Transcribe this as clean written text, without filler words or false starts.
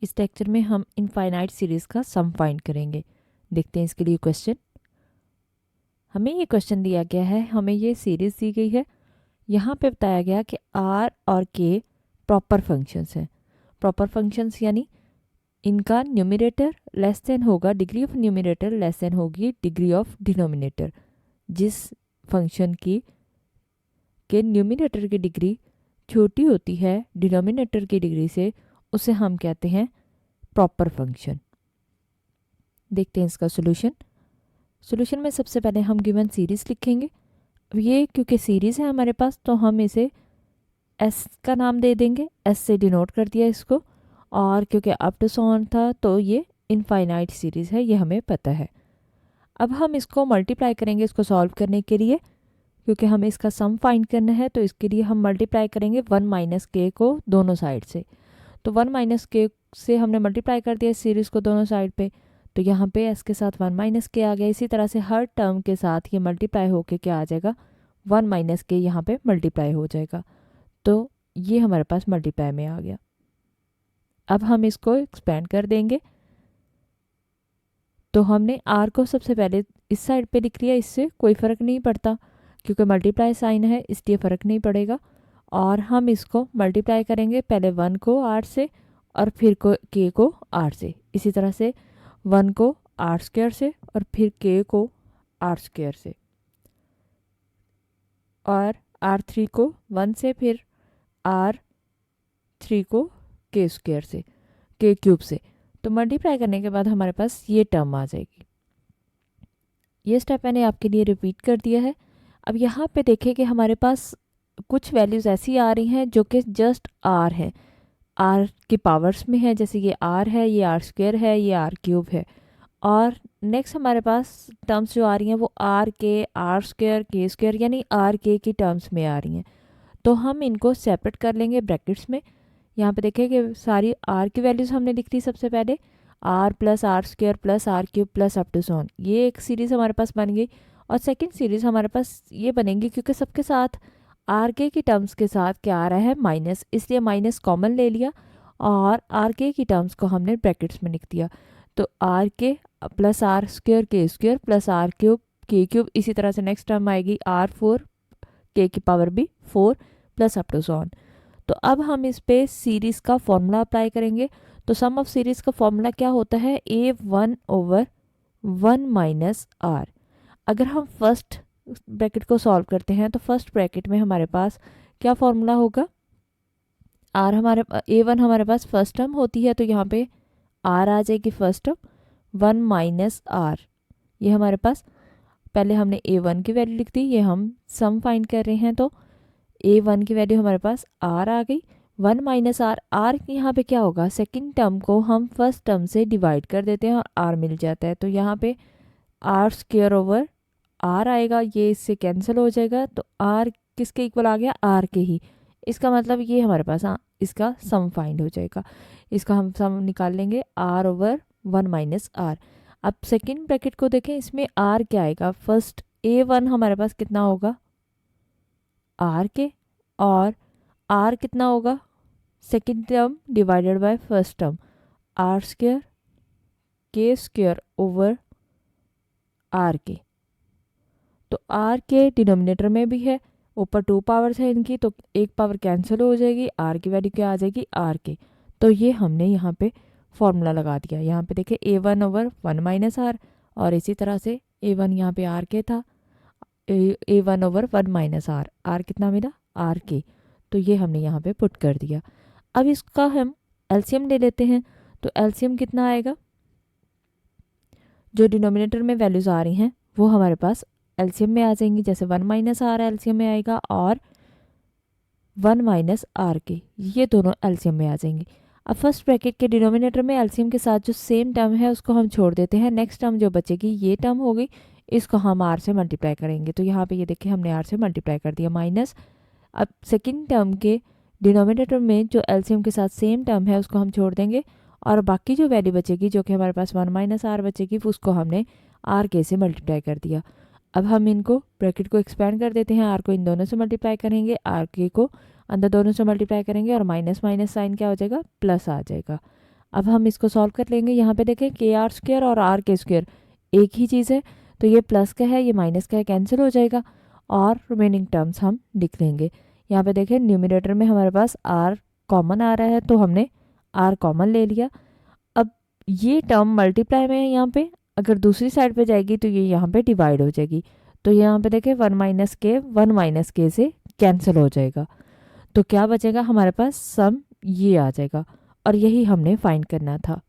इस लेक्चर में हम इनफाइनाइट सीरीज़ का सम फाइंड करेंगे। देखते हैं इसके लिए क्वेश्चन। हमें ये क्वेश्चन दिया गया है, हमें ये सीरीज़ दी गई है। यहाँ पे बताया गया कि आर और के प्रॉपर फंक्शंस हैं। प्रॉपर फंक्शंस यानी इनका न्यूमरेटर लेस देन होगा, degree of numerator less than होगी डिग्री ऑफ डिनोमिनेटर। जिस फंक्शन की के न्यूमरेटर की डिग्री छोटी होती है डिनोमिनेटर की डिग्री से, उसे हम कहते हैं प्रॉपर फंक्शन। देखते हैं इसका सॉल्यूशन। सॉल्यूशन में सबसे पहले हम गिवन सीरीज़ लिखेंगे। अब ये क्योंकि सीरीज़ है हमारे पास तो हम इसे एस का नाम दे देंगे, एस से डिनोट कर दिया इसको। और क्योंकि अप टू सो ऑन था तो ये इनफाइनाइट सीरीज़ है, ये हमें पता है। अब हम इसको मल्टीप्लाई करेंगे इसको सॉल्व करने के लिए, क्योंकि हमें इसका सम फाइंड करना है। तो इसके लिए हम मल्टीप्लाई करेंगे 1 माइनस के को दोनों साइड से। तो 1 माइनस के से हमने मल्टीप्लाई कर दिया इस सीरीज़ को दोनों साइड पे, तो यहाँ पे एस के साथ 1 माइनस के आ गया। इसी तरह से हर टर्म के साथ ये मल्टीप्लाई होके क्या आ जाएगा, 1 माइनस के यहाँ पे मल्टीप्लाई हो जाएगा। तो ये हमारे पास मल्टीप्लाई में आ गया। अब हम इसको एक्सपेंड कर देंगे। तो हमने आर को सबसे पहले इस साइड पे लिख लिया, इससे कोई फ़र्क नहीं पड़ता क्योंकि मल्टीप्लाई साइन है, इसलिए फ़र्क नहीं पड़ेगा। और हम इसको मल्टीप्लाई करेंगे पहले 1 को आर से और फिर के को आर से। इसी तरह से 1 को आर स्क्वायर से और फिर के को आर स्क्वायर से, और R3 को 1 से, फिर R3 को के स्क्वायर से, के क्यूब से। तो मल्टीप्लाई करने के बाद हमारे पास ये टर्म आ जाएगी। ये स्टेप मैंने आपके लिए रिपीट कर दिया है। अब यहाँ पे देखें कि हमारे पास कुछ वैल्यूज़ ऐसी आ रही हैं जो कि जस्ट आर है, आर के पावर्स में है। जैसे ये आर है, ये आर स्क्वायर है, ये आर क्यूब है। और नेक्स्ट हमारे पास टर्म्स जो आ रही हैं वो आर के, आर स्क्वायर, के स्क्वायर यानी आर के की टर्म्स में आ रही हैं। तो हम इनको सेपरेट कर लेंगे ब्रैकेट्स में। यहाँ पे देखें कि सारी आर की वैल्यूज़ हमने लिख ली सबसे पहले, r plus r square plus r cube plus up to so on. ये एक सीरीज़ हमारे पास बन गई। और सेकंड सीरीज़ हमारे पास ये बनेगी क्योंकि सबके साथ आर के की टर्म्स के साथ क्या आ रहा है, माइनस, इसलिए माइनस कॉमन ले लिया और आर के की टर्म्स को हमने ब्रैकेट्स में लिख दिया। तो आर के प्लस आर स्क्वायर के स्क्वायर प्लस आर क्यूब के क्यूब। इसी तरह से नेक्स्ट टर्म आएगी R4 के की पावर भी 4 plus up to so on. तो अब हम इस पे सीरीज़ का फॉर्मूला अप्लाई करेंगे। तो सम ऑफ सीरीज़ का फॉर्मूला क्या होता है, A1/1 माइनस आर। अगर हम फर्स्ट ब्रैकेट को सॉल्व करते हैं तो फर्स्ट ब्रैकेट में हमारे पास क्या फॉर्मूला होगा, आर हमारे A1 हमारे पास फर्स्ट टर्म होती है, तो यहाँ पे आर आ जाएगी फर्स्ट टर्म, 1 माइनस आर। ये हमारे पास पहले हमने A1 की वैल्यू लिख दी, ये हम सम फाइंड कर रहे हैं। तो A1 की वैल्यू हमारे पास R आ गई, 1 माइनस आर। आर यहाँ पे क्या होगा, सेकंड टर्म को हम फर्स्ट टर्म से डिवाइड कर देते हैं और R मिल जाता है। तो यहाँ पे आर स्क्वायर ओवर R आएगा, ये इससे कैंसिल हो जाएगा। तो R किसके इक्वल आ गया, R के ही। इसका मतलब ये हमारे पास इसका सम फाइंड हो जाएगा। इसका हम सम निकाल लेंगे R/1 माइनस आर। अब सेकंड ब्रैकेट को देखें, इसमें R क्या आएगा, फर्स्ट A1 हमारे पास कितना होगा, R के, और R कितना होगा, second term divided by first term, R square के स्क्वायर ओवर R के। तो R के डिनोमिनेटर में भी है, ऊपर 2 पावर्स है इनकी, तो एक पावर कैंसिल हो जाएगी, R की वैल्यू क्या आ जाएगी, R के। तो ये हमने यहाँ पे फॉर्मूला लगा दिया। यहाँ पे देखिए A1/1 माइनस आर, और इसी तरह से A1 यहाँ पे R के था, A1/1 माइनस आर, R कितना मिला, R के। तो ये हमने यहाँ पे पुट कर दिया। अब इसका हम एलसीएम ले लेते हैं। तो एलसीएम कितना आएगा, जो डिनोमिनेटर में वैल्यूज़ आ रही हैं वो हमारे पास एलसीएम में आ जाएंगी। जैसे 1 माइनस आर एलसीएम में आएगा और 1 माइनस आर के, ये दोनों एलसीएम में आ जाएंगी। अब फर्स्ट ब्रैकेट के डिनोमिनेटर में एलसीएम के साथ जो सेम टर्म है उसको हम छोड़ देते हैं। नेक्स्ट टर्म जो बचेगी ये टर्म होगी, इसको हम आर से मल्टीप्लाई करेंगे। तो यहाँ पे ये देखिए हमने आर से मल्टीप्लाई कर दिया, माइनस। अब सेकंड टर्म के डिनोमिनेटर में जो एलसीएम के साथ सेम टर्म है उसको हम छोड़ देंगे, और बाकी जो वैल्यू बचेगी जो कि हमारे पास 1 माइनस आर बचेगी, उसको हमने आर के से मल्टीप्लाई कर दिया। अब हम इनको ब्रैकेट को एक्सपेंड कर देते हैं, आर को इन दोनों से मल्टीप्लाई करेंगे, आर के को अंदर दोनों से मल्टीप्लाई करेंगे, और माइनस माइनस साइन क्या हो जाएगा, प्लस आ जाएगा। अब हम इसको सॉल्व कर लेंगे। यहाँ पे देखें के आर स्क्वेयर और आर के स्क्वेयर एक ही चीज़ है, तो ये प्लस का है, ये माइनस का है, कैंसिल हो जाएगा और रिमेनिंग टर्म्स हम लिख लेंगे। यहाँ पे देखें न्यूमिनेटर में हमारे पास आर कॉमन आ रहा है, तो हमने आर कॉमन ले लिया। अब ये टर्म मल्टीप्लाई में है यहाँ पे, अगर दूसरी साइड पे जाएगी तो ये यहाँ पे डिवाइड हो जाएगी। तो यहाँ पे देखें 1 माइनस के से कैंसिल हो जाएगा, तो क्या बचेगा हमारे पास, सम ये आ जाएगा और यही हमने फाइंड करना था।